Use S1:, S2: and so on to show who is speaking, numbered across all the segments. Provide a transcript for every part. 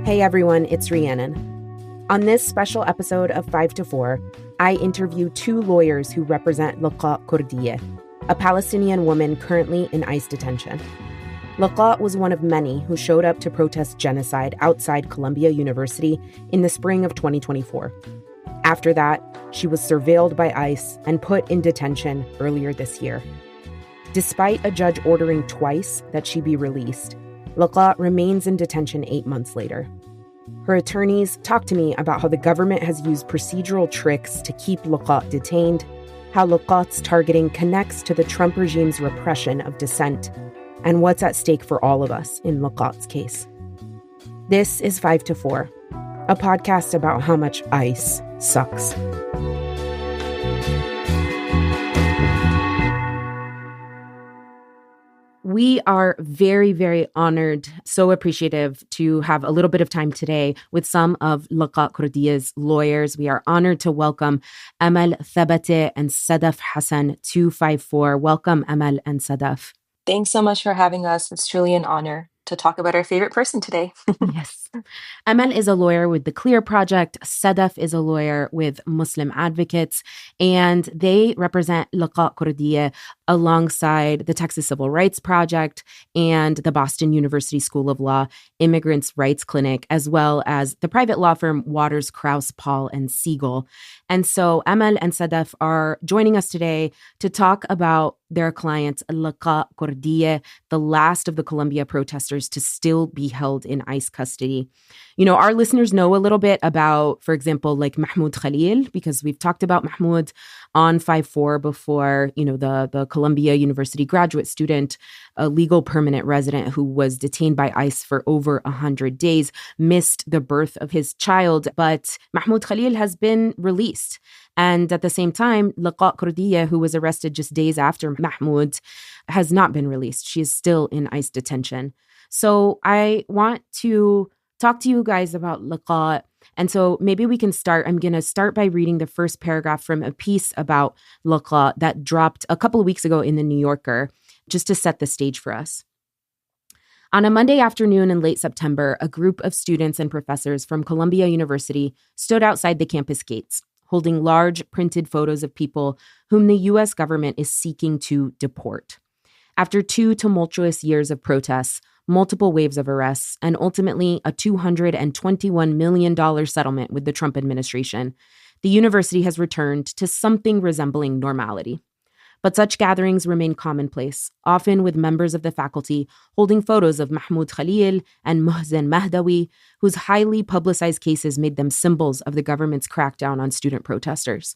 S1: Hey everyone, it's Rhiannon. On this special episode of 5 to 4, I interview two lawyers who represent Leqaa Kordia, a Palestinian woman currently in ICE detention. Leqaa was one of many who showed up to protest genocide outside Columbia University in the spring of 2024. After that, she was surveilled by ICE and put in detention earlier this year. Despite a judge ordering twice that she be released, Leqaa remains in detention 8 months later. Her attorneys talked to me about how the government has used procedural tricks to keep Leqaa detained, how Leqaa's targeting connects to the Trump regime's repression of dissent, and what's at stake for all of us in Leqaa's case. This is 5 to 4, a podcast about how much ICE sucks. We are very, very honored, so appreciative to have a little bit of time today with some of Leqaa Kordia's lawyers. We are honored to welcome Amal Thabate and Sadaf Hassan 254. Welcome, Amal and Sadaf.
S2: Thanks so much for having us. It's truly an honor to talk about our favorite person today.
S1: Yes. Amal is a lawyer with the Clear Project. Sadaf is a lawyer with Muslim Advocates, and they represent Leqaa Kordia alongside the Texas Civil Rights Project and the Boston University School of Law Immigrants' Rights Clinic, as well as the private law firm Waters, Krause, Paul, and Siegel. And so Amal and Sadaf are joining us today to talk about their client, Leqaa Kordia, the last of the Columbia protesters to still be held in ICE custody. You know, our listeners know a little bit about, for example, like Mahmoud Khalil, because we've talked about Mahmoud on 5-4 before, you know, the Columbia University graduate student, a legal permanent resident who was detained by ICE for over 100 days, missed the birth of his child. But Mahmoud Khalil has been released. And at the same time, Leqaa Kordia, who was arrested just days after Mahmoud, has not been released. She is still in ICE detention. So I want to talk to you guys about Leqaa. And so maybe we can start. I'm going to start by reading the first paragraph from a piece about Leqaa that dropped a couple of weeks ago in The New Yorker, just to set the stage for us. On a Monday afternoon in late September, a group of students and professors from Columbia University stood outside the campus gates, holding large printed photos of people whom the U.S. government is seeking to deport. After 2 tumultuous years of protests, multiple waves of arrests, and ultimately a $221 million settlement with the Trump administration, the university has returned to something resembling normality. But such gatherings remain commonplace, often with members of the faculty holding photos of Mahmoud Khalil and Mohsen Mahdawi, whose highly publicized cases made them symbols of the government's crackdown on student protesters.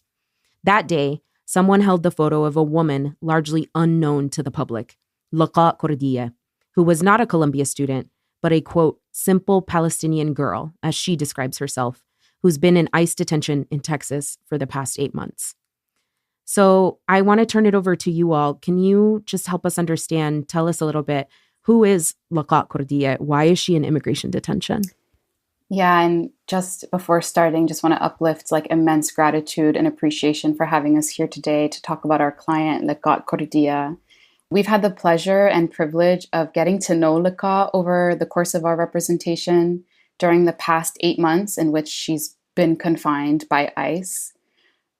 S1: That day, someone held the photo of a woman largely unknown to the public, Leqaa Kordia, who was not a Columbia student, but a, quote, simple Palestinian girl, as she describes herself, who's been in ICE detention in Texas for the past 8 months. So I want to turn it over to you all. Can you just help us understand, tell us a little bit, who is Leqaa Kordia? Why is she in immigration detention?
S3: Yeah, and just before starting, just want to uplift immense gratitude and appreciation for having us here today to talk about our client, Leqaa Kordia. We've had the pleasure and privilege of getting to know Leqaa over the course of our representation during the past 8 months in which she's been confined by ICE.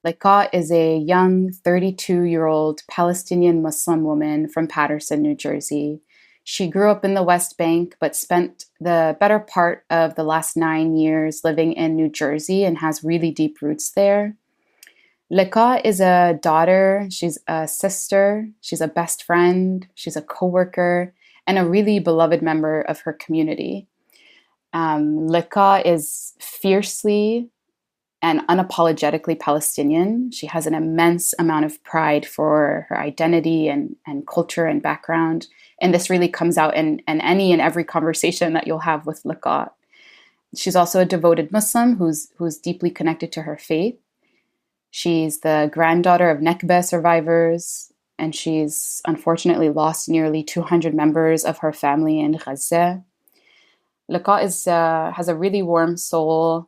S3: Leqaa is a young 32-year-old Palestinian Muslim woman from Paterson, New Jersey. She grew up in the West Bank, but spent the better part of the last 9 years living in New Jersey and has really deep roots there. Leqaa is a daughter, she's a sister, she's a best friend, she's a coworker, and a really beloved member of her community. Leqaa is fiercely and unapologetically Palestinian. She has an immense amount of pride for her identity and culture and background. And this really comes out in any and every conversation that you'll have with Leqaa. She's also a devoted Muslim who's deeply connected to her faith. She's the granddaughter of Nakba survivors, and she's unfortunately lost nearly 200 members of her family in Gaza. Leqaa has a really warm soul,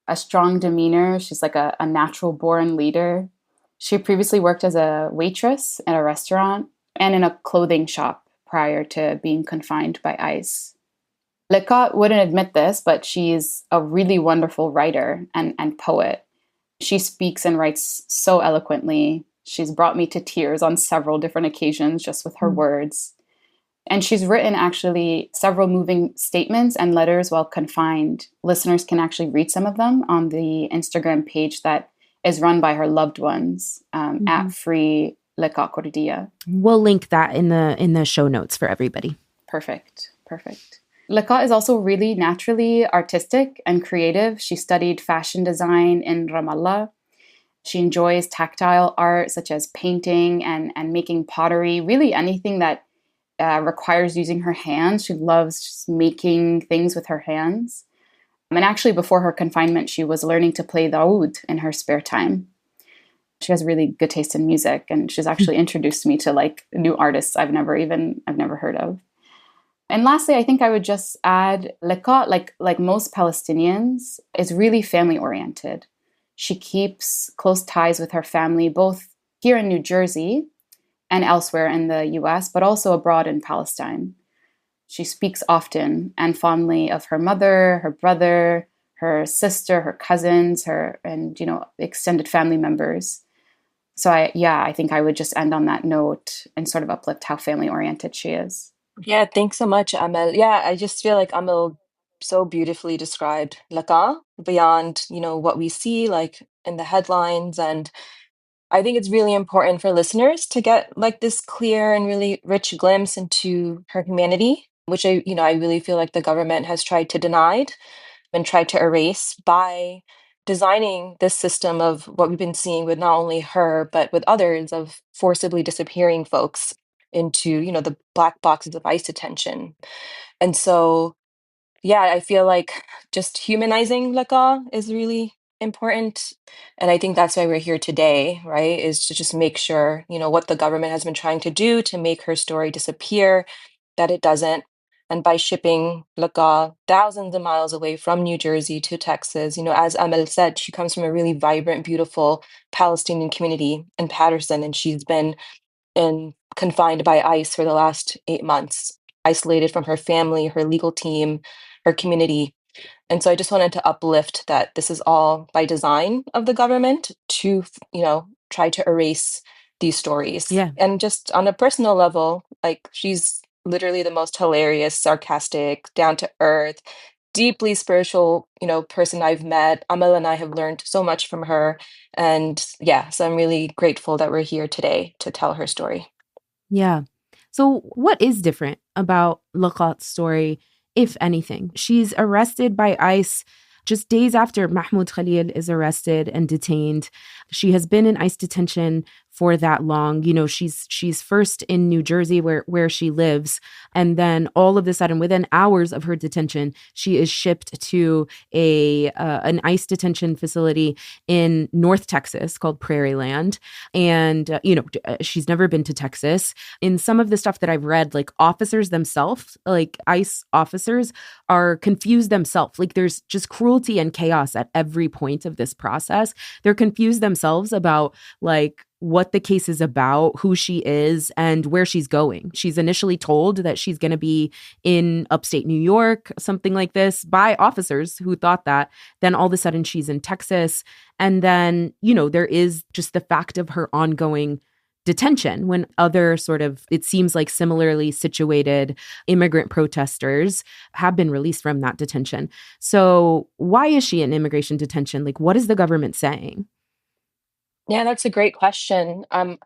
S3: a strong demeanor. She's like a natural-born leader. She previously worked as a waitress at a restaurant and in a clothing shop prior to being confined by ICE. Leqaa wouldn't admit this, but she's a really wonderful writer and poet. She speaks and writes so eloquently. She's brought me to tears on several different occasions just with her words. And she's written actually several moving statements and letters while confined. Listeners can actually read some of them on the Instagram page that is run by her loved ones at Free Leqaa Kordia.
S1: We'll link that in the show notes for everybody.
S3: Perfect. Leqaa is also really naturally artistic and creative. She studied fashion design in Ramallah. She enjoys tactile art such as painting and making pottery, really anything that requires using her hands. She loves just making things with her hands. And actually, before her confinement, she was learning to play the oud in her spare time. She has really good taste in music, and she's actually introduced me to like new artists I've never heard of. And lastly, I think I would just add Leqaa, like most Palestinians, is really family oriented. She keeps close ties with her family, both here in New Jersey and elsewhere in the US, but also abroad in Palestine. She speaks often and fondly of her mother, her brother, her sister, her cousins, and extended family members. So I think I would just end on that note and sort of uplift how family oriented she is.
S2: Yeah, thanks so much, Amel. Yeah, I just feel like Amel so beautifully described Leqaa beyond, what we see like in the headlines. And I think it's really important for listeners to get like this clear and really rich glimpse into her humanity, which I really feel like the government has tried to deny and tried to erase by designing this system of what we've been seeing with not only her, but with others of forcibly disappearing folks into, the black boxes of ICE detention. And so, yeah, I feel like just humanizing Leqaa is really important. And I think that's why we're here today, right? Is to just make sure, what the government has been trying to do to make her story disappear, that it doesn't. And by shipping Leqaa thousands of miles away from New Jersey to Texas, as Amel said, she comes from a really vibrant, beautiful Palestinian community in Patterson, and she's been confined by ICE for the last 8 months, isolated from her family, her legal team, her community. And so I just wanted to uplift that this is all by design of the government to, try to erase these stories.
S1: Yeah.
S2: And just on a personal level, like she's literally the most hilarious, sarcastic, down to earth, deeply spiritual, person I've met. Amel and I have learned so much from her. And yeah, so I'm really grateful that we're here today to tell her story.
S1: Yeah. So what is different about Leqaa's story, if anything? She's arrested by ICE just days after Mahmoud Khalil is arrested and detained. She has been in ICE detention for that long. She's first in New Jersey where she lives. And then all of a sudden, within hours of her detention, she is shipped to an ICE detention facility in North Texas called Prairie Land. And, she's never been to Texas. In some of the stuff that I've read, like officers themselves, like ICE officers are confused themselves. Like there's just cruelty and chaos at every point of this process. They're confused themselves about like what the case is about, who she is, and where she's going. She's initially told that she's going to be in upstate New York, something like this, by officers who thought that. Then all of a sudden she's in Texas. And then, there is just the fact of her ongoing detention when other sort of, it seems like similarly situated immigrant protesters have been released from that detention. So why is she in immigration detention? Like, what is the government saying?
S2: Yeah, that's a great question. I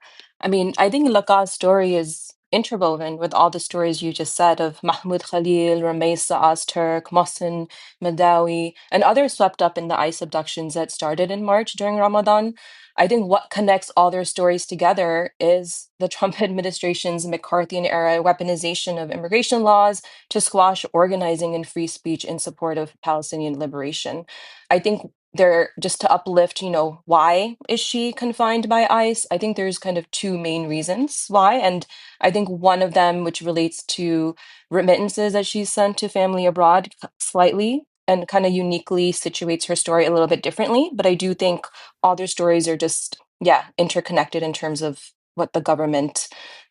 S2: think Leqaa's story is interwoven with all the stories you just said of Mahmoud Khalil, Rameisa Ozturk, Mohsen Madawi, and others swept up in the ICE abductions that started in March during Ramadan. I think what connects all their stories together is the Trump administration's McCarthy era weaponization of immigration laws to squash organizing and free speech in support of Palestinian liberation. I think there, just to uplift, why is she confined by ICE? I think there's kind of two main reasons why. And I think one of them, which relates to remittances that she's sent to family abroad slightly and kind of uniquely situates her story a little bit differently. But I do think all their stories are just, yeah, interconnected in terms of what the government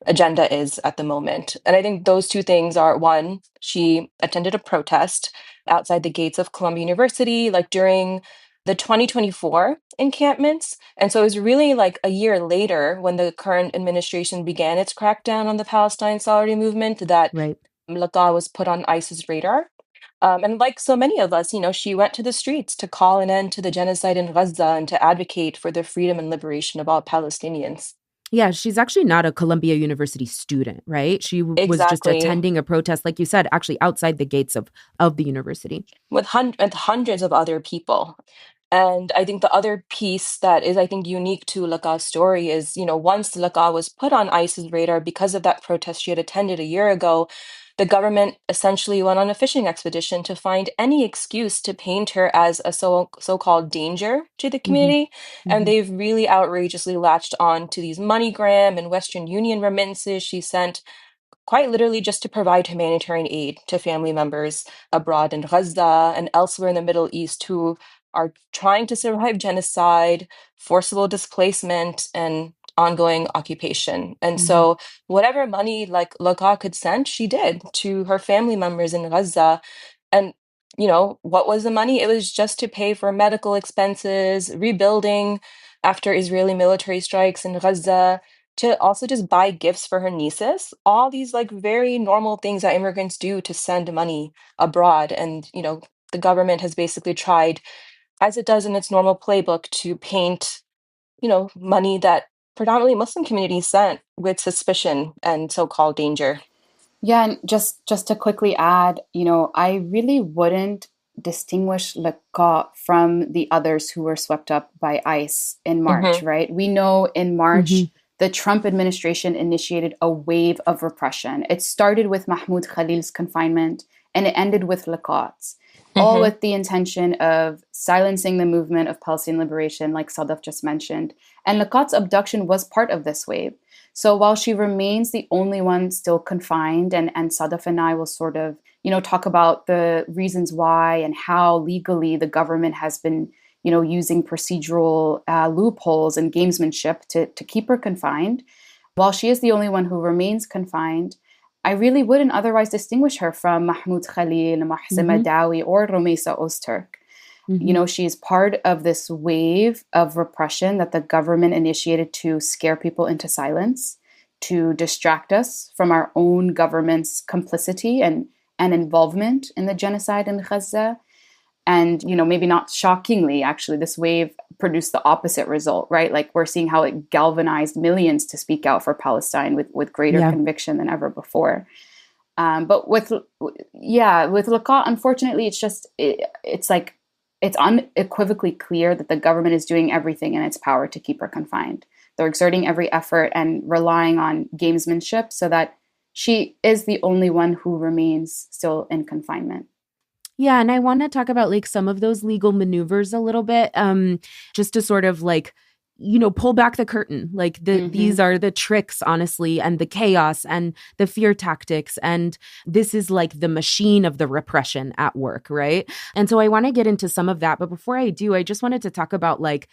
S2: agenda is at the moment. And I think those two things are, one, she attended a protest outside the gates of Columbia University, like during the 2024 encampments. And so it was really like a year later when the current administration began its crackdown on the Palestine Solidarity Movement that
S1: Right.
S2: Leqaa was put on ICE's radar. And like so many of us, she went to the streets to call an end to the genocide in Gaza and to advocate for the freedom and liberation of all Palestinians.
S1: Yeah, she's actually not a Columbia University student, right? She was just
S2: Exactly.
S1: attending a protest, like you said, actually outside the gates of the university.
S2: With hundreds of other people. And I think the other piece that is, I think, unique to Leqaa's story is, once Leqaa was put on ICE's radar because of that protest she had attended a year ago, the government essentially went on a fishing expedition to find any excuse to paint her as a so-called danger to the
S1: Hmm.
S2: community. And
S1: Hmm.
S2: they've really outrageously latched on to these MoneyGram and Western Union remittances she sent, quite literally just to provide humanitarian aid to family members abroad in Gaza and elsewhere in the Middle East who are trying to survive genocide, forcible displacement, and ongoing occupation. And
S1: Hmm.
S2: so whatever money like Leqaa could send, she did to her family members in Gaza. And what was the money? It was just to pay for medical expenses, rebuilding after Israeli military strikes in Gaza, to also just buy gifts for her nieces, all these like very normal things that immigrants do to send money abroad. And, the government has basically tried, as it does in its normal playbook, to paint, money that predominantly Muslim communities sent with suspicion and so-called danger.
S3: Yeah, and just to quickly add, I really wouldn't distinguish Leqaa from the others who were swept up by ICE in March,
S2: Hmm.
S3: right? We know in March,
S1: Hmm.
S3: the Trump administration initiated a wave of repression. It started with Mahmoud Khalil's confinement and it ended with Leqaa's, all
S2: Hmm.
S3: with the intention of silencing the movement of Palestinian liberation, like Sadaf just mentioned. And Leqaa's abduction was part of this wave. So while she remains the only one still confined, and Sadaf and I will sort of, talk about the reasons why and how legally the government has been, using procedural loopholes and gamesmanship to keep her confined. While she is the only one who remains confined, I really wouldn't otherwise distinguish her from Mahmoud Khalil, Mohsen
S1: Hmm.
S3: Madawi, or Romesa Ozturk.
S1: Hmm.
S3: She is part of this wave of repression that the government initiated to scare people into silence, to distract us from our own government's complicity and involvement in the genocide in Gaza. And, maybe not shockingly, actually, this wave produced the opposite result, right? Like we're seeing how it galvanized millions to speak out for Palestine with greater
S1: Yeah.
S3: conviction than ever before. But with Leqaa, unfortunately, it's like it's unequivocally clear that the government is doing everything in its power to keep her confined. They're exerting every effort and relying on gamesmanship so that she is the only one who remains still in confinement.
S1: Yeah, and I want to talk about like some of those legal maneuvers a little bit, just to sort of like, pull back the curtain. Like these are the tricks, honestly, and the chaos and the fear tactics. And this is like the machine of the repression at work, right? And so I want to get into some of that. But before I do, I just wanted to talk about like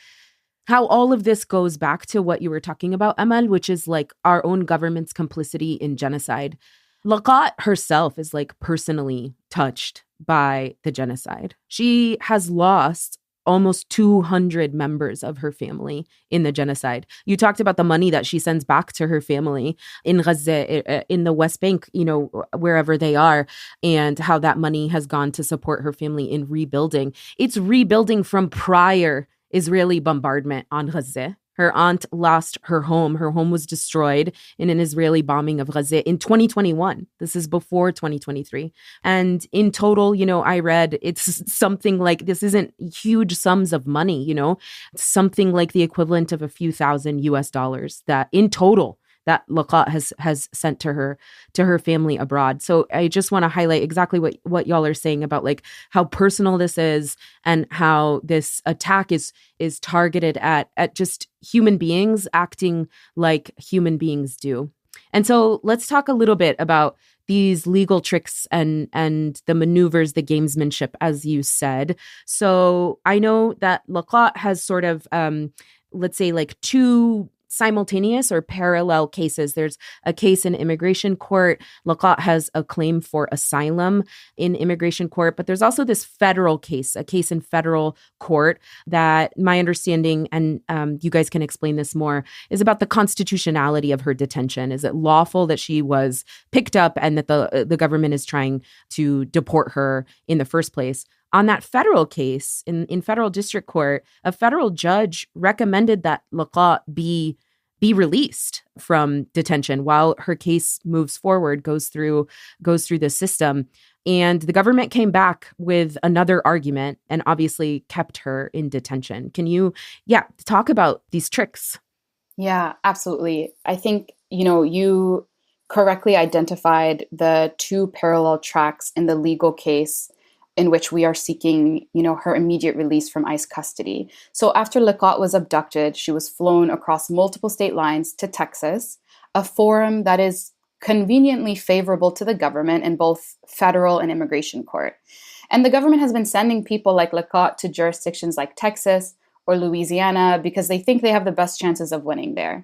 S1: how all of this goes back to what you were talking about, Amal, which is like our own government's complicity in genocide. Leqaa herself is like personally touched by the genocide. She has lost almost 200 members of her family in the genocide. You talked about the money that she sends back to her family in Gaza, in the West Bank, wherever they are, and how that money has gone to support her family in rebuilding. It's rebuilding from prior Israeli bombardment on Gaza. Her aunt lost her home. Her home was destroyed in an Israeli bombing of Gaza in 2021. This is before 2023. And in total, I read it's something like, this isn't huge sums of money, something like the equivalent of a few thousand US dollars that in total that Leqaa has sent to her family abroad. So I just want to highlight exactly what y'all are saying about like how personal this is and how this attack is targeted at just human beings acting like human beings do. And so let's talk a little bit about these legal tricks and the maneuvers, the gamesmanship, as you said. So I know that Leqaa has sort of let's say like two simultaneous or parallel cases. There's a case in immigration court. Leqaa has a claim for asylum in immigration court, but there's also this federal case, a case in federal court that my understanding, and you guys can explain this more, is about the constitutionality of her detention. Is it lawful that she was picked up and that the government is trying to deport her in the first place? On that federal case in federal district court, a federal judge recommended that Leqaa be released from detention while her case moves forward, goes through the system. And the government came back with another argument and obviously kept her in detention. Can you, talk about these tricks?
S3: Yeah, absolutely. I think, you correctly identified the two parallel tracks in the legal case in which we are seeking, her immediate release from ICE custody. So after Leqaa was abducted, she was flown across multiple state lines to Texas, a forum that is conveniently favorable to the government in both federal and immigration court. And the government has been sending people like Leqaa to jurisdictions like Texas or Louisiana because they think they have the best chances of winning there.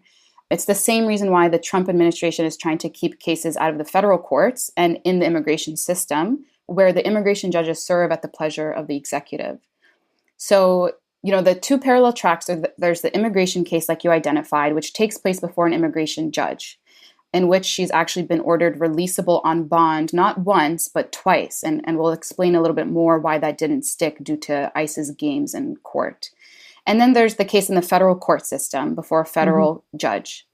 S3: It's the same reason why the Trump administration is trying to keep cases out of the federal courts and in the immigration system, where the immigration judges serve at the pleasure of the executive. So, the two parallel tracks there's the immigration case, like you identified, which takes place before an immigration judge, in which she's actually been ordered releasable on bond, not once, but twice. And we'll explain a little bit more why that didn't stick due to ICE's games in court. And then there's the case in the federal court system before a federal judge.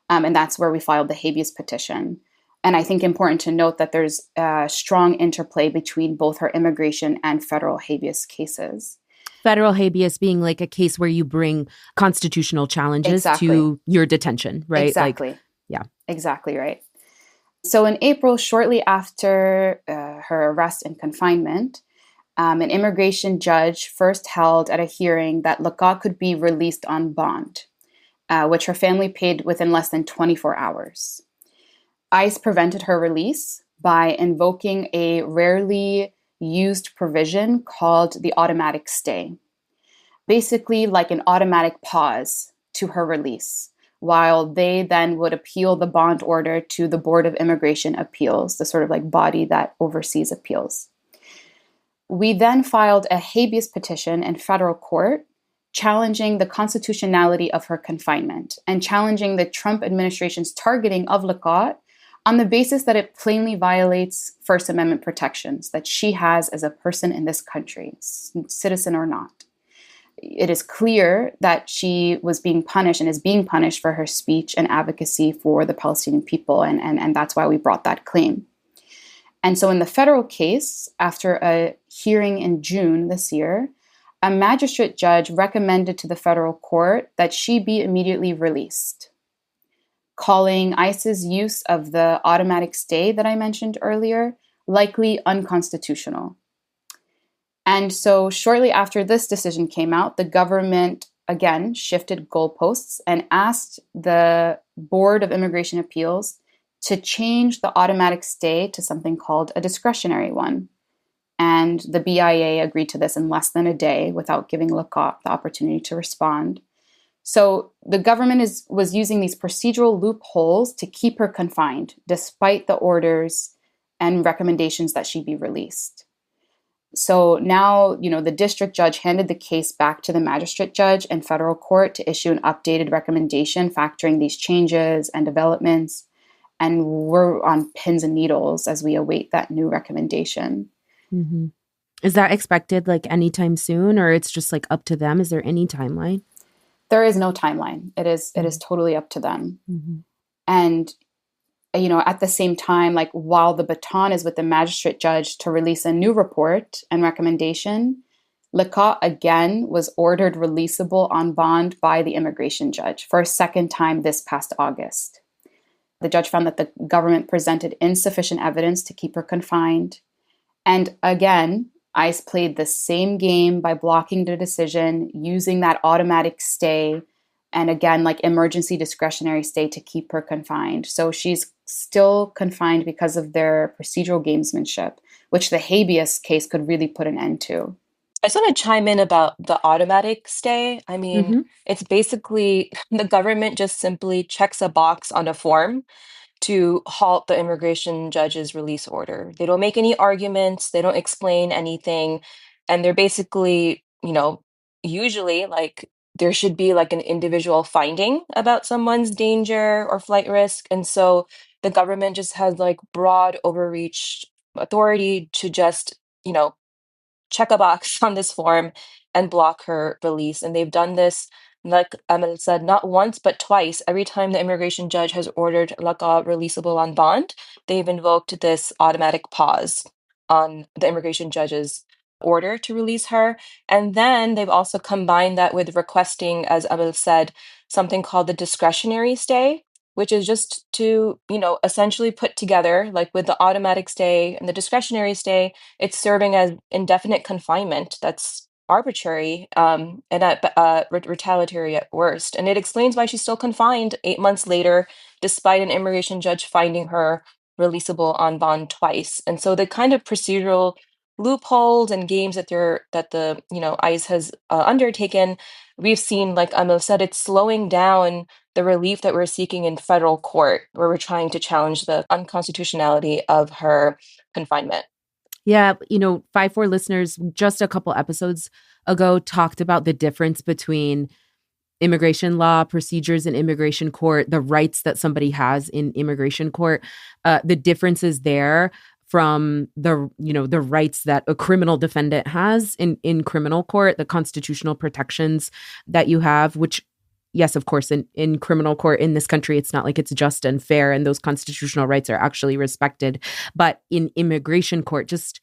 S3: And that's where we filed the habeas petition. And I think important to note that there's a strong interplay between both her immigration and federal habeas cases.
S1: Federal habeas being like a case where you bring constitutional challenges to your detention, right?
S3: Exactly. Exactly right. So in April, shortly after her arrest and confinement, an immigration judge first held at a hearing that Leqaa could be released on bond, which her family paid within less than 24 hours. ICE prevented her release by invoking a rarely used provision called the automatic stay, basically like an automatic pause to her release, while they then would appeal the bond order to the Board of Immigration Appeals, the sort of like body that oversees appeals. We then filed a habeas petition in federal court challenging the constitutionality of her confinement and challenging the Trump administration's targeting of Leqaa on the basis that it plainly violates First Amendment protections that she has as a person in this country, citizen or not. It is clear that she was being punished and is being punished for her speech and advocacy for the Palestinian people, and that's why we brought that claim. And so in the federal case, after a hearing in June this year, a magistrate judge recommended to the federal court that she be immediately released, calling ICE's use of the automatic stay that I mentioned earlier likely unconstitutional. And so shortly after this decision came out, the government again shifted goalposts and asked the Board of Immigration Appeals to change the automatic stay to something called a discretionary one. And the BIA agreed to this in less than a day without giving Leqaa the opportunity to respond. So the government was using these procedural loopholes to keep her confined, despite the orders and recommendations that she be released. So now, the district judge handed the case back to the magistrate judge in federal court to issue an updated recommendation factoring these changes and developments. And we're on pins and needles as we await that new recommendation.
S1: Mm-hmm. Is that expected like anytime soon, or it's just like up to them? Is there any timeline?
S3: There is no timeline. It is totally up to them. Mm-hmm. And, at the same time, like while the baton is with the magistrate judge to release a new report and recommendation, Leqaa again was ordered releasable on bond by the immigration judge for a second time this past August. The judge found that the government presented insufficient evidence to keep her confined. And again, ICE played the same game by blocking the decision, using that automatic stay, and again, like emergency discretionary stay to keep her confined. So she's still confined because of their procedural gamesmanship, which the habeas case could really put an end to.
S2: I just want to chime in about the automatic stay. I mean,
S1: Mm-hmm.
S2: it's basically the government just simply checks a box on a form to halt the immigration judge's release order. They don't make any arguments, they don't explain anything, and they're basically, usually like there should be like an individual finding about someone's danger or flight risk. And so the government just has like broad overreach authority to just, you know, check a box on this form and block her release. And they've done this, like Emil said, not once, but twice. Every time the immigration judge has ordered Leqaa releasable on bond, they've invoked this automatic pause on the immigration judge's order to release her. And then they've also combined that with requesting, as Emil said, something called the discretionary stay, which is just to, essentially put together, like with the automatic stay and the discretionary stay, it's serving as indefinite confinement that's arbitrary and retaliatory at worst. And it explains why she's still confined 8 months later, despite an immigration judge finding her releasable on bond twice. And so the kind of procedural loopholes and games that the ICE has undertaken, we've seen, like Emil said, it's slowing down the relief that we're seeking in federal court, where we're trying to challenge the unconstitutionality of her confinement.
S1: Yeah, 5-4 listeners just a couple episodes ago talked about the difference between immigration law procedures in immigration court, the rights that somebody has in immigration court, the differences there from the rights that a criminal defendant has in criminal court, the constitutional protections that you have, which, yes, of course, in criminal court in this country, it's not like it's just and fair, and those constitutional rights are actually respected. But in immigration court, just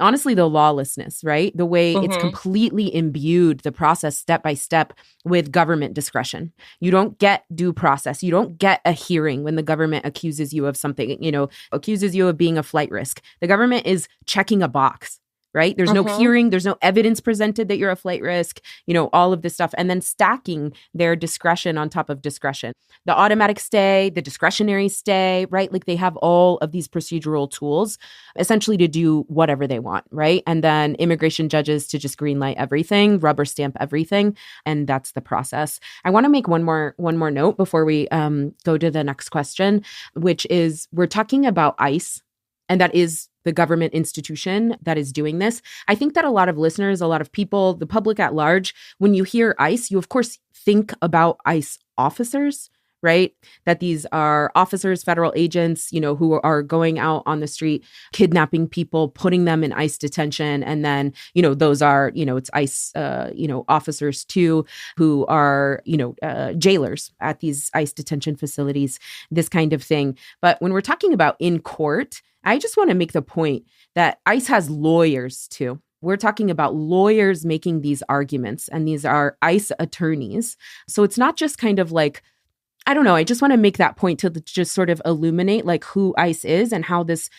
S1: honestly, the lawlessness, right? The way it's
S2: Mm-hmm.
S1: completely imbued the process step by step with government discretion. You don't get due process. You don't get a hearing when the government accuses you of something, accuses you of being a flight risk. The government is checking a box, right? There's no
S2: Mm-hmm.
S1: hearing. There's no evidence presented that you're a flight risk, all of this stuff. And then stacking their discretion on top of discretion. The automatic stay, the discretionary stay, right? Like they have all of these procedural tools essentially to do whatever they want, right? And then immigration judges to just greenlight everything, rubber stamp everything. And that's the process. I want to make one more note before we go to the next question, which is we're talking about ICE, and that is the government institution that is doing this. I think that a lot of listeners, a lot of people, the public at large, when you hear ICE, you of course think about ICE officers, right? That these are officers, federal agents, who are going out on the street, kidnapping people, putting them in ICE detention. And then, those are, it's ICE, officers too, who are, jailers at these ICE detention facilities, this kind of thing. But when we're talking about in court, I just want to make the point that ICE has lawyers too. We're talking about lawyers making these arguments, and these are ICE attorneys. So it's not just kind of like, I don't know. I just want to make that point to just sort of illuminate like who ICE is and how this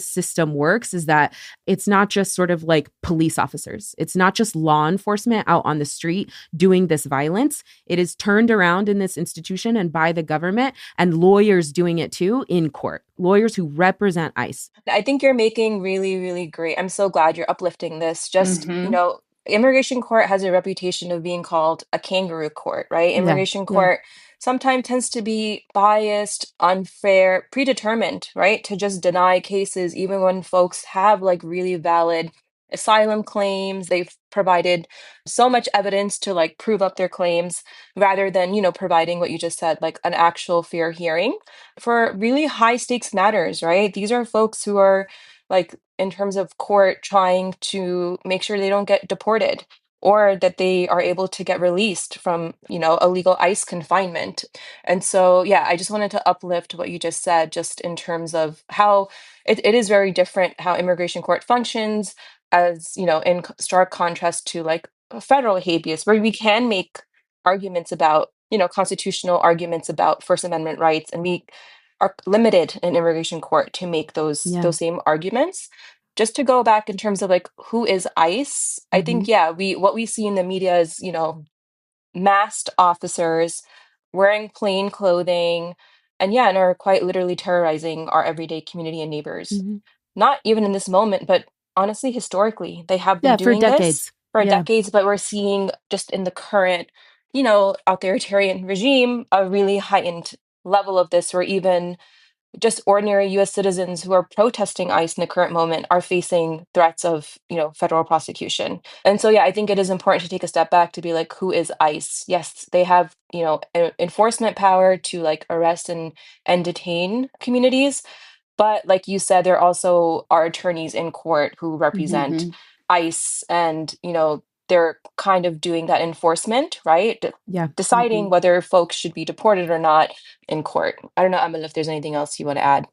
S1: system works, is that it's not just sort of like police officers. It's not just law enforcement out on the street doing this violence. It is turned around in this institution and by the government, and lawyers doing it too in court. Lawyers who represent ICE.
S2: I think you're making really, really great. I'm so glad you're uplifting this. Just,
S3: Mm-hmm.
S2: immigration court has a reputation of being called a kangaroo court, right?
S1: Yeah.
S2: Immigration
S1: Yeah.
S2: court sometimes tends to be biased, unfair, predetermined, right? To just deny cases, even when folks have like really valid asylum claims. They've provided so much evidence to like prove up their claims rather than, providing what you just said, like an actual fair hearing for really high stakes matters, right? These are folks who are like in terms of court trying to make sure they don't get deported or that they are able to get released from, illegal ICE confinement. And so, yeah, I just wanted to uplift what you just said, just in terms of how it is very different how immigration court functions, as, in stark contrast to like a federal habeas, where we can make arguments about, constitutional arguments about First Amendment rights, and we are limited in immigration court to make those
S1: Yeah.
S2: those same arguments. Just to go back in terms of like who is ICE, I think,
S1: Mm-hmm.
S2: yeah, what we see in the media is, masked officers wearing plain clothing, and yeah, and are quite literally terrorizing our everyday community and neighbors.
S1: Mm-hmm.
S2: Not even in this moment, but honestly, historically, they have been
S1: Yeah. For
S2: doing this.
S1: decades.
S2: for
S1: Yeah.
S2: decades, but we're seeing just in the current, authoritarian regime, a really heightened level of this, where even just ordinary US citizens who are protesting ICE in the current moment are facing threats of, federal prosecution. And so, yeah, I think it is important to take a step back to be like, who is ICE? Yes, they have, enforcement power to like arrest and detain communities. But like you said, there also are attorneys in court who represent
S3: Mm-hmm.
S2: ICE, and, they're kind of doing that enforcement, right?
S1: Yeah.
S2: Deciding
S3: Mm-hmm.
S2: whether folks should be deported or not in court. I don't know, Emma, if there's anything else you want to add.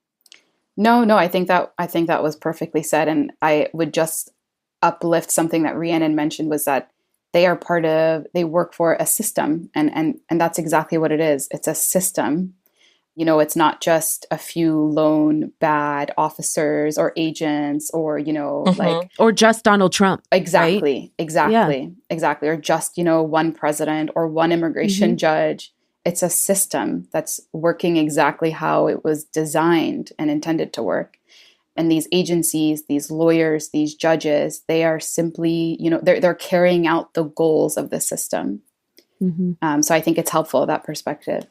S3: No, I think that was perfectly said. And I would just uplift something that Rhiannon mentioned, was that they work for a system, and that's exactly what it is. It's a system. It's not just a few lone bad officers or agents, or,
S2: Mm-hmm.
S3: like,
S1: Or just Donald Trump, right? Yeah.
S3: exactly. Or just, one president or one
S1: Mm-hmm.
S3: immigration judge. It's a system that's working exactly how it was designed and intended to work. And these agencies, these lawyers, these judges, they are simply, they're carrying out the goals of the system.
S1: Mm-hmm.
S3: So I think it's helpful, that perspective.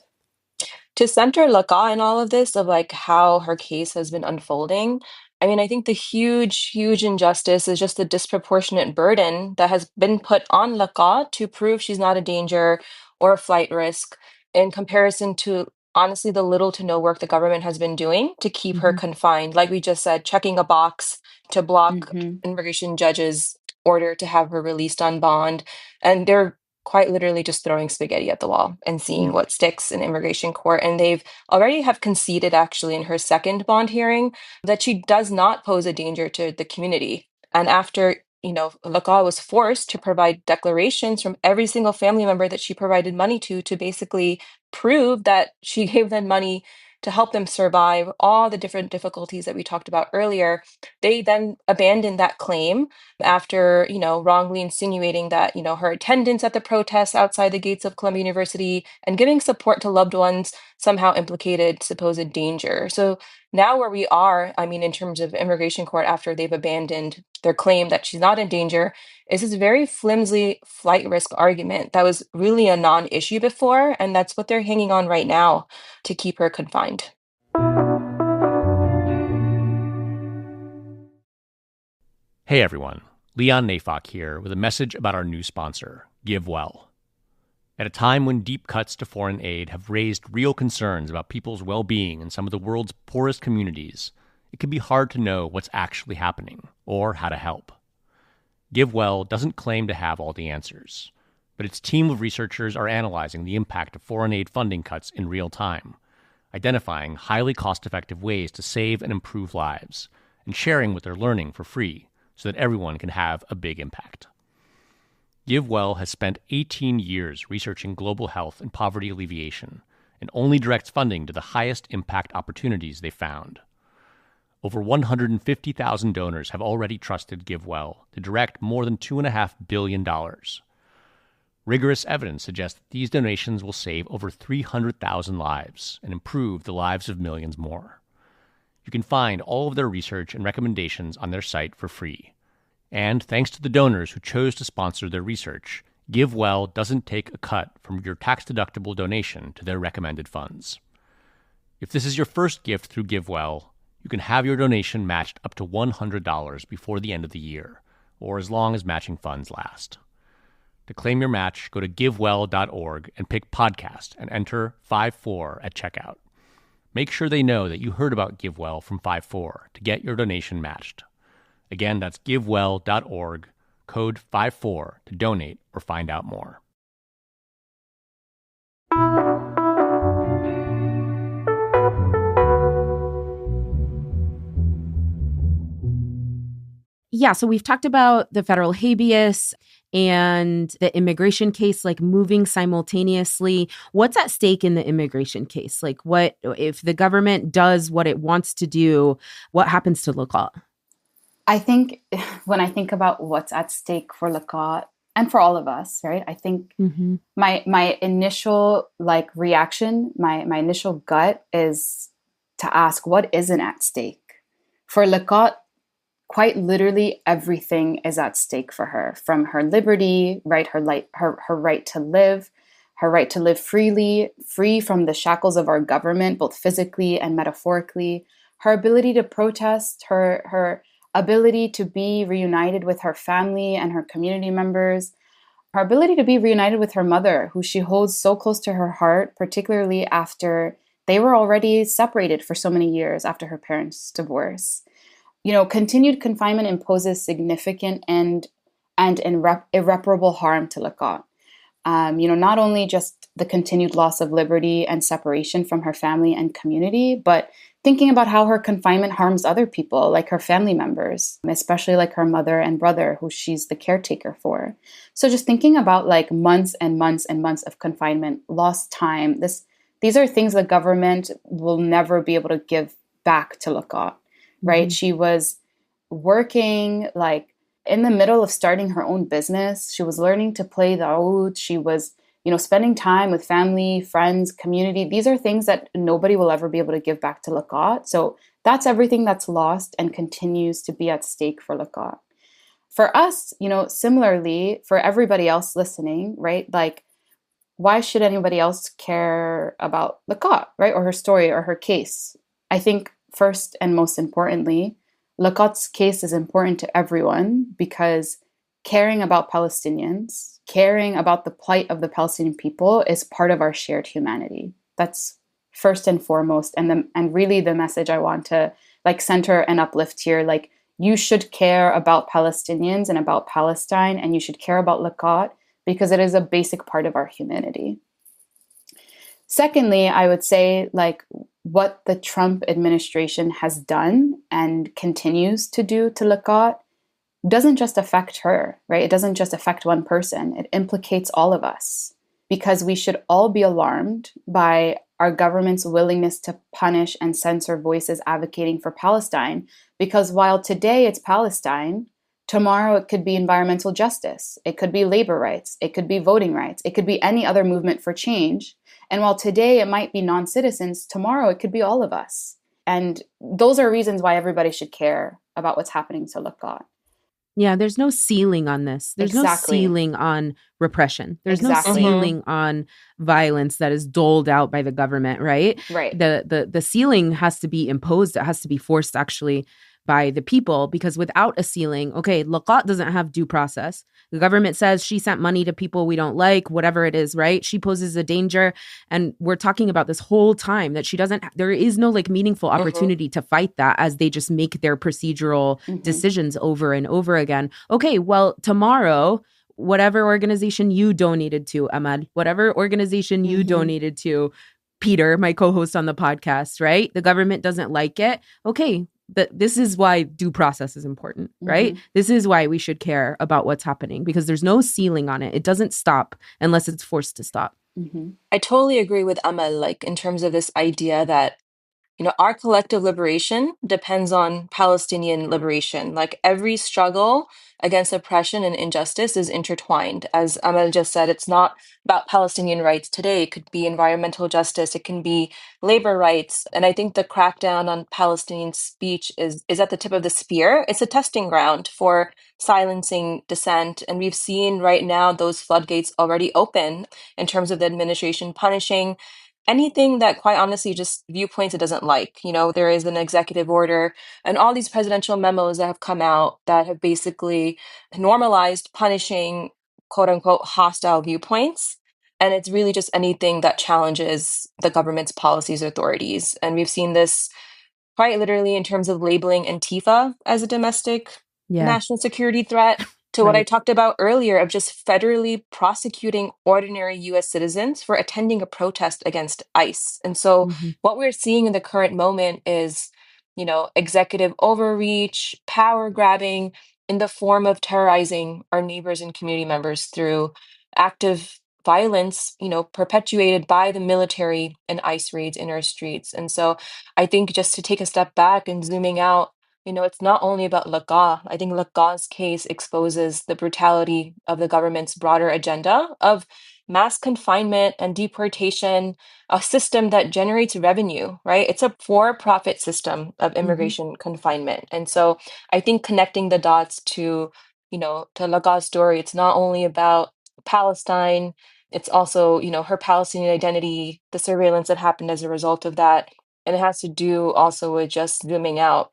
S2: To center Leqaa in all of this, of like how her case has been unfolding, I mean, I think the huge, huge injustice is just the disproportionate burden that has been put on Leqaa to prove she's not a danger or a flight risk, in comparison to honestly the little to no work the government has been doing to keep her
S1: Mm-hmm.
S2: confined. Like we just said, checking a box to block
S3: Mm-hmm.
S2: immigration judges' order to have her released on bond. And they're quite literally just throwing spaghetti at the wall and
S1: Yeah.
S2: seeing what sticks in immigration court. And they've already have conceded, actually, in her second bond hearing, that she does not pose a danger to the community. And after, Leqaa was forced to provide declarations from every single family member that she provided money to basically prove that she gave them money to help them survive all the different difficulties that we talked about earlier, they then abandoned that claim after, wrongly insinuating that, her attendance at the protests outside the gates of Columbia University and giving support to loved ones somehow implicated supposed danger. So now where we are, I mean, in terms of immigration court, after they've abandoned their claim that she's not in danger, is this very flimsy flight risk argument that was really a non-issue before, and that's what they're hanging on right now to keep her confined.
S4: Hey everyone, Leon Nafok here with a message about our new sponsor, GiveWell. At a time when deep cuts to foreign aid have raised real concerns about people's well-being in some of the world's poorest communities, it can be hard to know what's actually happening or how to help. GiveWell doesn't claim to have all the answers, but its team of researchers are analyzing the impact of foreign aid funding cuts in real time, identifying highly cost-effective ways to save and improve lives, and sharing what they're learning for free so that everyone can have a big impact. GiveWell has spent 18 years researching global health and poverty alleviation, and only directs funding to the highest impact opportunities they found. Over 150,000 donors have already trusted GiveWell to direct more than $2.5 billion. Rigorous evidence suggests that these donations will save over 300,000 lives and improve the lives of millions more. You can find all of their research and recommendations on their site for free. And thanks to the donors who chose to sponsor their research, GiveWell doesn't take a cut from your tax-deductible donation to their recommended funds. If this is your first gift through GiveWell, you can have your donation matched up to $100 before the end of the year, or as long as matching funds last. To claim your match, go to givewell.org and pick podcast and enter 54 at checkout. Make sure they know that you heard about GiveWell from 54 to get your donation matched. Again, that's givewell.org, code 54 to donate or find out more.
S1: Yeah, so we've talked about the federal habeas and the immigration case, like moving simultaneously. What's at stake in the immigration case? Like, what if the government does what it wants to do? What happens to Leqaa?
S3: I think when I think about what's at stake for Leqaa and for all of us, right? I think my initial reaction, my initial gut is to ask what isn't at stake. For Leqaa, quite literally everything is at stake for her, from her liberty, right, her right to live, her right to live freely, free from the shackles of our government, both physically and metaphorically, her ability to protest, her ability to be reunited with her family and her community members, her ability to be reunited with her mother, who she holds so close to her heart, particularly after they were already separated for so many years after her parents' divorce. Continued confinement imposes significant and irreparable harm to Leqaa. Not only just the continued loss of liberty and separation from her family and community, but thinking about how her confinement harms other people, like her family members, especially like her mother and brother, who she's the caretaker for. So just thinking about like months and months and months of confinement, lost time, these are things the government will never be able to give back to Leqaa, right? Mm-hmm. She was working like in the middle of starting her own business. She was learning to play the oud. She was, spending time with family, friends, community. These are things that nobody will ever be able to give back to Leqaa. So that's everything that's lost and continues to be at stake for Leqaa. For us, similarly, for everybody else listening, right? Like, why should anybody else care about Leqaa, right? Or her story or her case? I think first and most importantly, Leqaa's case is important to everyone because caring about Palestinians, caring about the plight of the Palestinian people is part of our shared humanity. That's first and foremost. And really the message I want to center and uplift here, you should care about Palestinians and about Palestine, and you should care about Leqaa because it is a basic part of our humanity. Secondly, I would say what the Trump administration has done and continues to do to Leqaa doesn't just affect her, right? It doesn't just affect one person. It implicates all of us because we should all be alarmed by our government's willingness to punish and censor voices advocating for Palestine. Because while today it's Palestine, tomorrow it could be environmental justice. It could be labor rights. It could be voting rights. It could be any other movement for change. And while today it might be non-citizens, tomorrow it could be all of us. And those are reasons why everybody should care about what's happening to Leqaa.
S1: Yeah, there's no ceiling on this. There's no ceiling on repression. There's no ceiling on violence that is doled out by the government, right?
S3: Right.
S1: The ceiling has to be imposed. It has to be forced actually by the people, because without a ceiling, okay, Leqaa doesn't have due process. The government says she sent money to people we don't like, whatever it is, right? She poses a danger. And we're talking about this whole time that there is no meaningful opportunity to fight that as they just make their procedural decisions over and over again. Okay, well, tomorrow, whatever organization you donated to, Amal, whatever organization you donated to, Peter, my co-host on the podcast, right? The government doesn't like it. Okay, this is why due process is important, right? This is why we should care about what's happening, because there's no ceiling on it. It doesn't stop unless it's forced to stop.
S2: I totally agree with Amal, in terms of this idea that, our collective liberation depends on Palestinian liberation. Every struggle against oppression and injustice is intertwined. As Amal just said, it's not about Palestinian rights today. It could be environmental justice. It can be labor rights. And I think the crackdown on Palestinian speech is at the tip of the spear. It's a testing ground for silencing dissent. And we've seen right now those floodgates already open in terms of the administration punishing anything that, quite honestly, just viewpoints it doesn't like. There is an executive order and all these presidential memos that have come out that have basically normalized punishing quote unquote hostile viewpoints. And it's really just anything that challenges the government's policies or authorities. And we've seen this quite literally in terms of labeling Antifa as a domestic national security threat, to what I talked about earlier of just federally prosecuting ordinary US citizens for attending a protest against ICE. And so what we're seeing in the current moment is, executive overreach, power grabbing in the form of terrorizing our neighbors and community members through active violence, perpetuated by the military and ICE raids in our streets. And so I think just to take a step back and zooming out, it's not only about Leqaa. I think Leqaa's case exposes the brutality of the government's broader agenda of mass confinement and deportation, a system that generates revenue, right? It's a for-profit system of immigration confinement. And so I think connecting the dots to, to Leqaa's story, it's not only about Palestine, it's also, her Palestinian identity, the surveillance that happened as a result of that. And it has to do also with just zooming out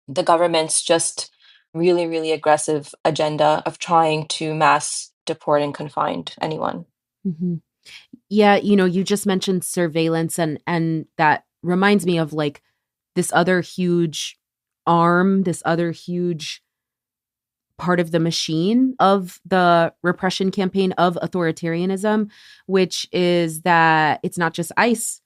S2: the government's just really, really aggressive agenda of trying to mass deport and confine anyone.
S1: Mm-hmm. Yeah, you just mentioned surveillance, and that reminds me of like this other huge arm, this other huge part of the machine of the repression campaign of authoritarianism, which is that it's not just ICE.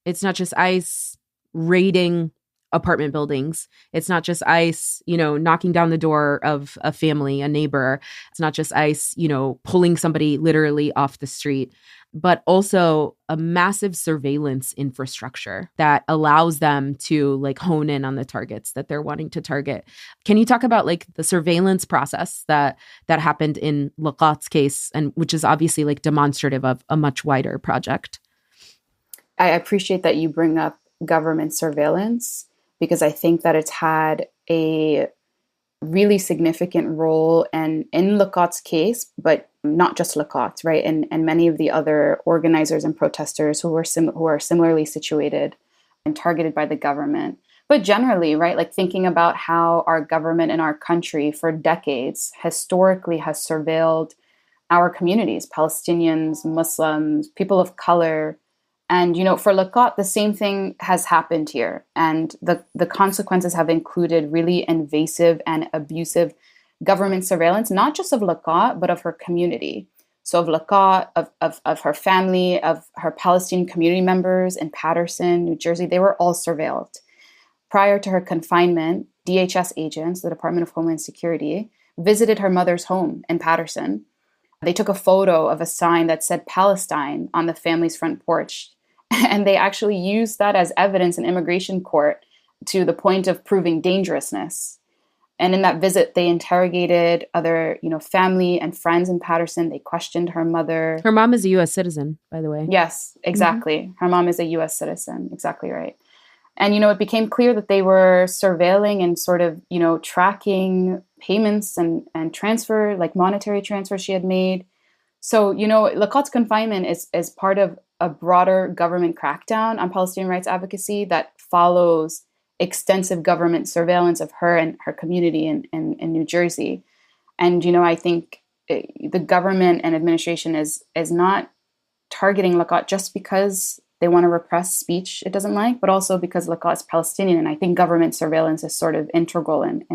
S1: It's not just ICE raiding apartment buildings. It's not just ICE, knocking down the door of a family, a neighbor. It's not just ICE, pulling somebody literally off the street, but also a massive surveillance infrastructure that allows them to like hone in on the targets that they're wanting to target. Can you talk about like the surveillance process that happened in Leqaa's case, and which is obviously like demonstrative of a much wider project?
S3: I appreciate that you bring up government surveillance, because I think that it's had a really significant role in Leqaa's case, but not just Leqaa's, right? And many of the other organizers and protesters who are similarly situated and targeted by the government. But generally, right, like thinking about how our government in our country for decades historically has surveilled our communities, Palestinians, Muslims, people of color. And, for Leqaa, the same thing has happened here. And the consequences have included really invasive and abusive government surveillance, not just of Leqaa, but of her community. So of Leqaa, of her family, of her Palestinian community members in Paterson, New Jersey, they were all surveilled. Prior to her confinement, DHS agents, the Department of Homeland Security, visited her mother's home in Paterson. They took a photo of a sign that said Palestine on the family's front porch. And they actually used that as evidence in immigration court to the point of proving dangerousness. And in that visit, they interrogated other, family and friends in Paterson. They questioned her mother.
S1: Her mom is a U.S. citizen, by the way.
S3: Yes, exactly. Mm-hmm. Her mom is a U.S. citizen. Exactly right. And, it became clear that they were surveilling and sort of, tracking payments and transfer, like monetary transfers she had made. So, Leqaa's confinement is part of a broader government crackdown on Palestinian rights advocacy that follows extensive government surveillance of her and her community in New Jersey. And, I think the government and administration is not targeting Leqaa just because they want to repress speech it doesn't like, but also because Leqaa is Palestinian. And I think government surveillance is sort of integral in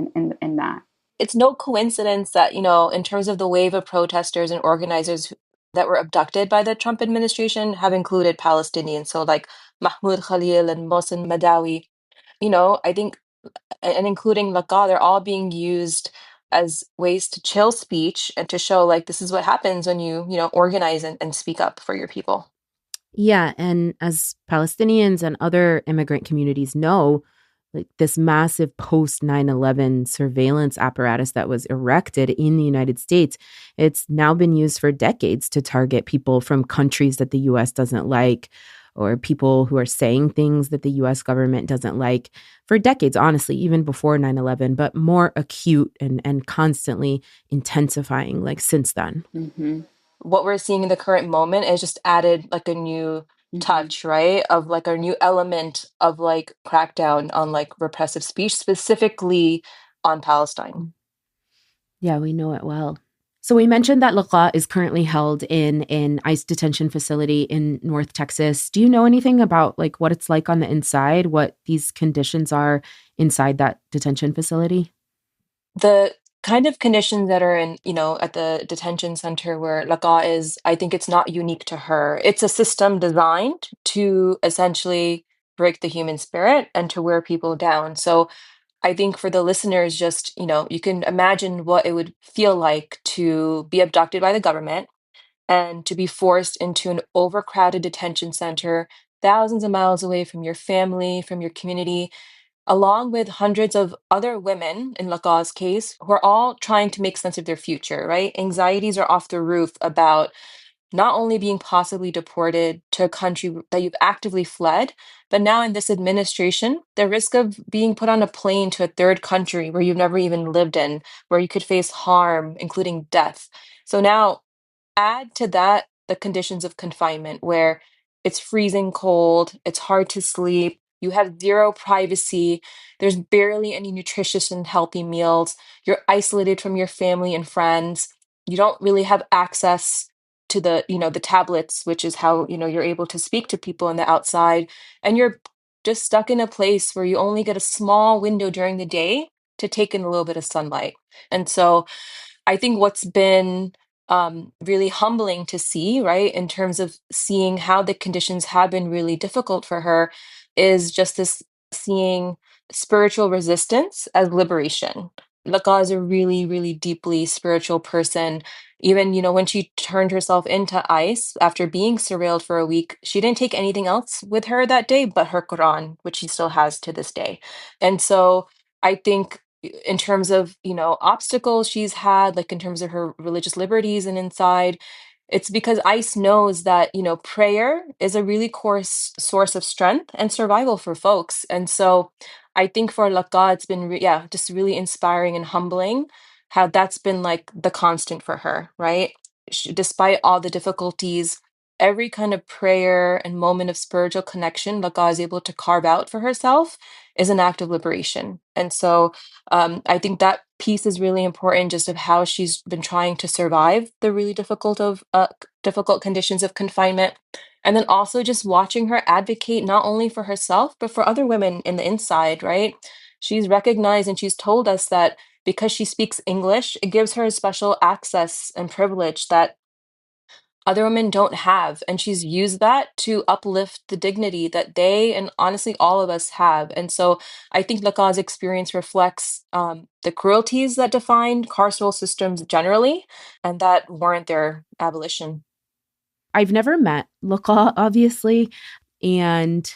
S3: that.
S2: It's no coincidence that, in terms of the wave of protesters and organizers that were abducted by the Trump administration have included Palestinians. So like Mahmoud Khalil and Mohsen Madawi, I think, and including Leqaa, they're all being used as ways to chill speech and to show like this is what happens when you, organize and speak up for your people.
S1: Yeah. And as Palestinians and other immigrant communities know, like this massive post 9/11 surveillance apparatus that was erected in the United States, it's now been used for decades to target people from countries that the U.S. doesn't like, or people who are saying things that the U.S. government doesn't like for decades, honestly, even before 9/11, but more acute and constantly intensifying like since then.
S3: Mm-hmm.
S2: What we're seeing in the current moment is just added like a new touch, right? Of like a new element of like crackdown on like repressive speech, specifically on Palestine.
S1: Yeah, we know it well. So we mentioned that Leqaa is currently held in an ICE detention facility in North Texas. Do you know anything about like what it's like on the inside, what these conditions are inside that detention facility?
S2: The kind of conditions that are in, at the detention center where Leqaa is, I think it's not unique to her. It's a system designed to essentially break the human spirit and to wear people down. So I think for the listeners, just, you can imagine what it would feel like to be abducted by the government and to be forced into an overcrowded detention center, thousands of miles away from your family, from your community, along with hundreds of other women, in Leqaa's case, who are all trying to make sense of their future, right? Anxieties are off the roof about not only being possibly deported to a country that you've actively fled, but now in this administration, the risk of being put on a plane to a third country where you've never even lived in, where you could face harm, including death. So now add to that the conditions of confinement where it's freezing cold, it's hard to sleep, you have zero privacy, there's barely any nutritious and healthy meals, you're isolated from your family and friends, you don't really have access to the tablets, which is how, you're able to speak to people on the outside, and you're just stuck in a place where you only get a small window during the day to take in a little bit of sunlight. And so I think what's been really humbling to see, right, in terms of seeing how the conditions have been really difficult for her, is just this seeing spiritual resistance as liberation. Leqaa is a really, really deeply spiritual person. Even, when she turned herself into ICE after being surveilled for a week, she didn't take anything else with her that day but her Quran, which she still has to this day. And so I think in terms of obstacles she's had, like in terms of her religious liberties and inside, it's because ICE knows that prayer is a really core source of strength and survival for folks. And so I think for Leqaa it's been just really inspiring and humbling how that's been like the constant for her, right? Despite all the difficulties, every kind of prayer and moment of spiritual connection Leqaa is able to carve out for herself is an act of liberation. And so I think that piece is really important, just of how she's been trying to survive the really difficult conditions of confinement. And then also just watching her advocate not only for herself, but for other women in the inside, right? She's recognized and she's told us that because she speaks English, it gives her a special access and privilege that other women don't have. And she's used that to uplift the dignity that they and honestly all of us have. And so I think Leqaa's experience reflects the cruelties that defined carceral systems generally and that warrant their abolition.
S1: I've never met Leqaa, obviously, and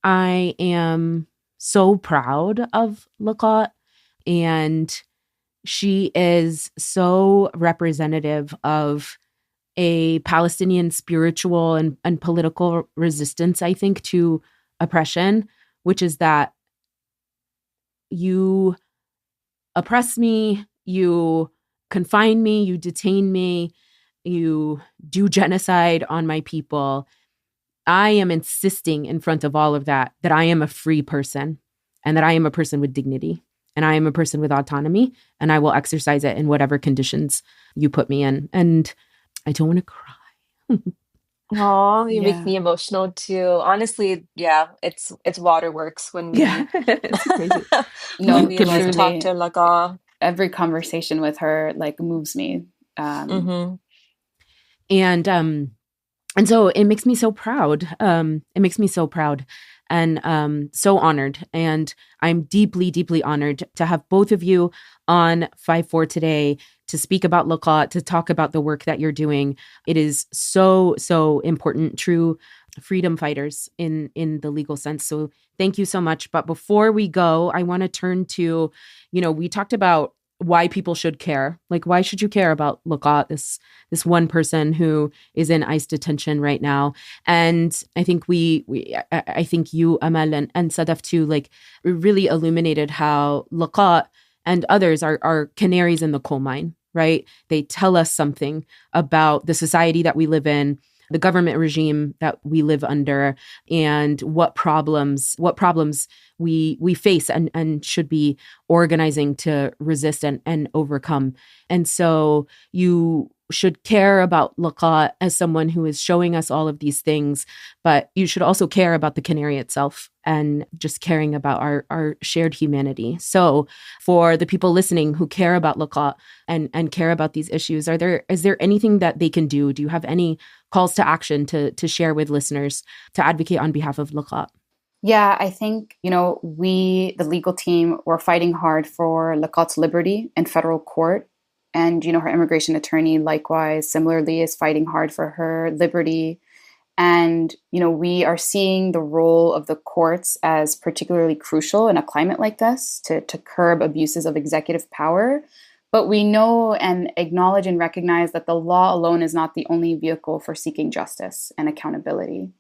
S1: I am so proud of Leqaa, and she is so representative of a Palestinian spiritual and political resistance, I think, to oppression, which is that you oppress me, you confine me, you detain me, you do genocide on my people. I am insisting in front of all of that I am a free person and that I am a person with dignity and I am a person with autonomy and I will exercise it in whatever conditions you put me in. And I don't want to cry.
S2: Oh, you make
S3: Yeah.
S2: me emotional too. Honestly, yeah, it's waterworks when we
S1: It's crazy.
S3: No,
S2: when we like
S3: truly.
S2: talk to Leqaa.
S3: Every conversation with her like moves me.
S1: And so it makes me so proud. It makes me so proud and so honored. And I'm deeply, deeply honored to have both of you on 5-4 today to speak about Leqaa, to talk about the work that you're doing. It is so, so important. True freedom fighters in the legal sense. So thank you so much. But before we go, I want to turn to, we talked about why people should care. Like, why should you care about Leqaa, this one person who is in ICE detention right now? And I think I think you, Amal, and Sadaf too, like really illuminated how Leqaa and others are canaries in the coal mine, right? They tell us something about the society that we live in, the government regime that we live under, and what problems we face and should be organizing to resist and overcome. And so you should care about Leqaa as someone who is showing us all of these things, but you should also care about the canary itself and just caring about our shared humanity. So for the people listening who care about Leqaa and care about these issues, is there anything that they can do? Do you have any calls to action to share with listeners to advocate on behalf of Leqaa?
S3: Yeah, I think, we, the legal team, we're fighting hard for Leqaa's liberty in federal court. And, her immigration attorney, likewise, similarly, is fighting hard for her liberty. And, we are seeing the role of the courts as particularly crucial in a climate like this to curb abuses of executive power. But we know and acknowledge and recognize that the law alone is not the only vehicle for seeking justice and accountability.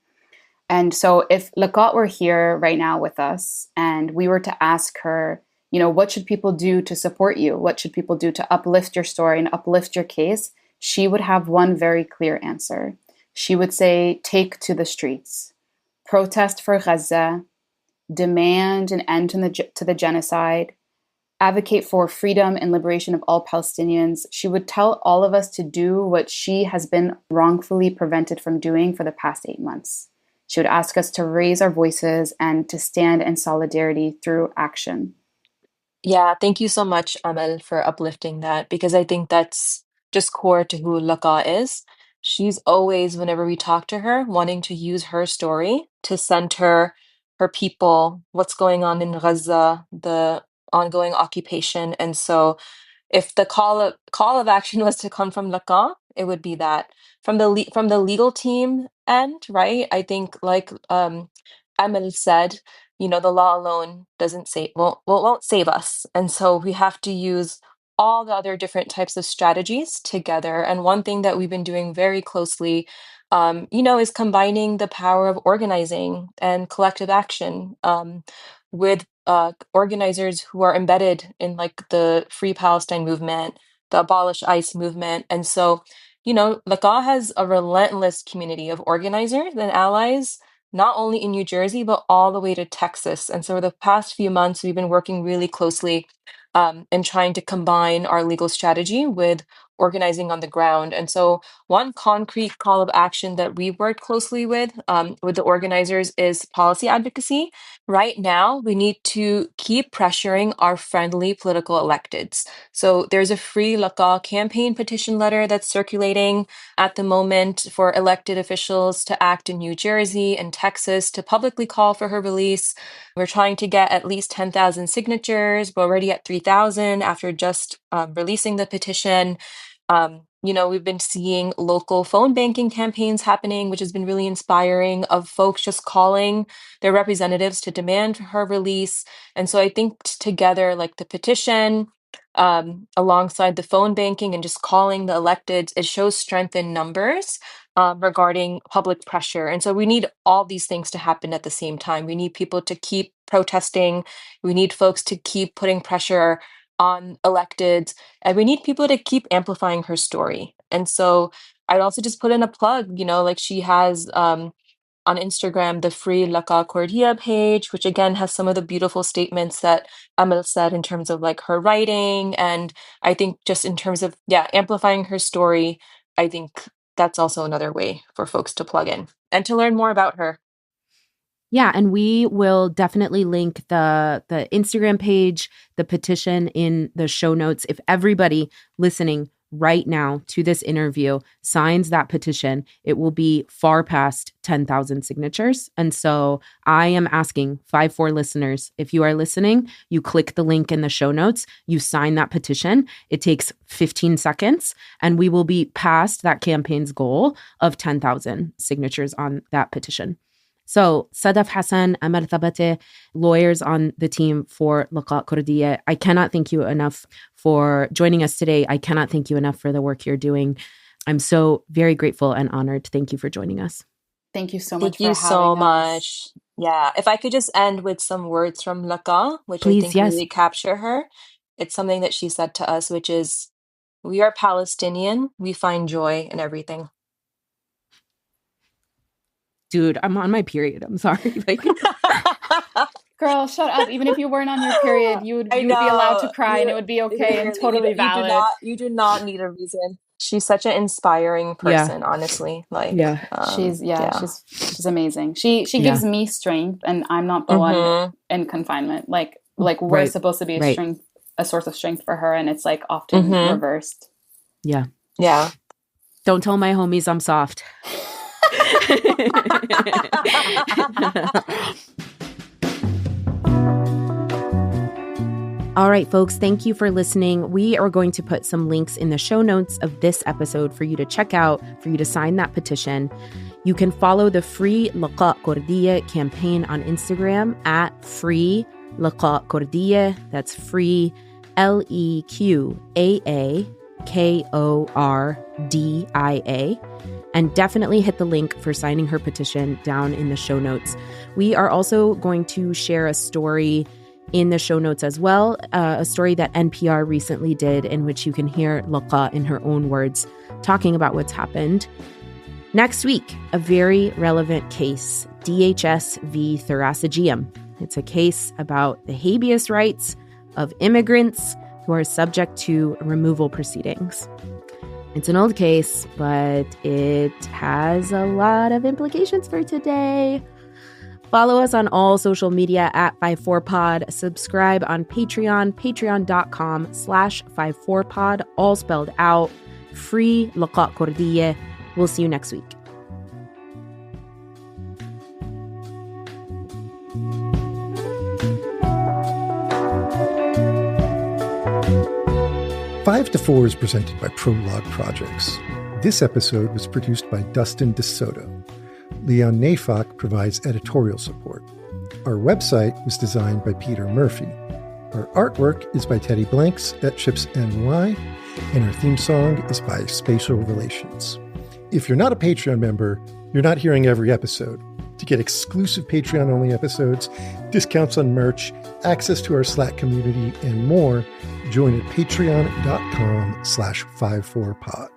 S3: And so if Leqaa were here right now with us and we were to ask her, what should people do to support you? What should people do to uplift your story and uplift your case? She would have one very clear answer. She would say, take to the streets, protest for Gaza, demand an end to the genocide, advocate for freedom and liberation of all Palestinians. She would tell all of us to do what she has been wrongfully prevented from doing for the past 8 months. She would ask us to raise our voices and to stand in solidarity through action.
S2: Yeah, thank you so much, Amal, for uplifting that, because I think that's just core to who Leqaa is. She's always, whenever we talk to her, wanting to use her story to center her people, what's going on in Gaza, the ongoing occupation. And so if the call of action was to come from Leqaa, it would be that from the legal team end, right? I think like Amal said, the law alone doesn't save won't save us, and so we have to use all the other different types of strategies together. And one thing that we've been doing very closely, is combining the power of organizing and collective action with organizers who are embedded in like the Free Palestine movement, the Abolish ICE movement. And so, Leqaa has a relentless community of organizers and allies, not only in New Jersey, but all the way to Texas. And so the past few months, we've been working really closely and trying to combine our legal strategy with organizing on the ground. And so one concrete call of action that we've worked closely with the organizers is policy advocacy. Right now, we need to keep pressuring our friendly political electeds. So there's a free Leqaa campaign petition letter that's circulating at the moment for elected officials to act in New Jersey and Texas to publicly call for her release. We're trying to get at least 10,000 signatures. We're already at 3,000 after just releasing the petition. We've been seeing local phone banking campaigns happening, which has been really inspiring, of folks just calling their representatives to demand her release. And so I think together, like the petition, alongside the phone banking and just calling the elected, it shows strength in numbers regarding public pressure. And so we need all these things to happen at the same time. We need people to keep protesting. We need folks to keep putting pressure on electeds, and we need people to keep amplifying her story. And so I'd also just put in a plug, like she has on Instagram, the free Leqaa Kordia page, which again has some of the beautiful statements that Amal said in terms of like her writing. And I think just in terms of, amplifying her story, I think that's also another way for folks to plug in and to learn more about her.
S1: Yeah, and we will definitely link the Instagram page, the petition in the show notes. If everybody listening right now to this interview signs that petition, it will be far past 10,000 signatures. And so I am asking 5-4 listeners, if you are listening, you click the link in the show notes, you sign that petition. It takes 15 seconds, and we will be past that campaign's goal of 10,000 signatures on that petition. So Sadaf Hassan, Amal Thabate, lawyers on the team for Leqaa Kordia, I cannot thank you enough for joining us today. I cannot thank you enough for the work you're doing. I'm so very grateful and honored. Thank you for joining us.
S3: Thank you so much
S2: for having us. Thank you so much.
S3: Us.
S2: Yeah, if I could just end with some words from Leqaa, which
S1: Please,
S2: I think really capture her. It's something that she said to us, which is, we are Palestinian. We find joy in everything.
S1: Dude, I'm on my period. I'm sorry.
S3: Girl, shut up. Even if you weren't on your period, you would be allowed to cry and it would be okay and totally valid.
S2: You do not need a reason. She's such an inspiring person, honestly.
S3: She's amazing. She gives me strength, and I'm not the one in confinement. Like we're supposed to be a source of strength for her, and it's like often reversed.
S1: Yeah.
S2: Yeah.
S1: Don't tell my homies I'm soft. All right, folks, thank you for listening. We are going to put some links in the show notes of this episode for you to check out, for you to sign that petition. You can follow the Free Leqaa Kordia campaign on Instagram at Free Leqaa Kordia. That's free, LeqaaKordia. And definitely hit the link for signing her petition down in the show notes. We are also going to share a story in the show notes as well, a story that NPR recently did in which you can hear Leqaa in her own words talking about what's happened. Next week, a very relevant case, DHS v. Thurasigiyam. It's a case about the habeas rights of immigrants who are subject to removal proceedings. It's an old case, but it has a lot of implications for today. Follow us on all social media at 54pod. Subscribe on Patreon, patreon.com/54pod, all spelled out. Free Leqaa Kordia. We'll see you next week.
S5: Five to Four is presented by Prologue Projects. This episode was produced by Dustin DeSoto. Leon Nafok provides editorial support. Our website was designed by Peter Murphy. Our artwork is by Teddy Blanks at Chips NY, and our theme song is by Spatial Relations. If you're not a Patreon member, you're not hearing every episode. To get exclusive Patreon-only episodes, discounts on merch, access to our Slack community, and more, join at patreon.com/54pod.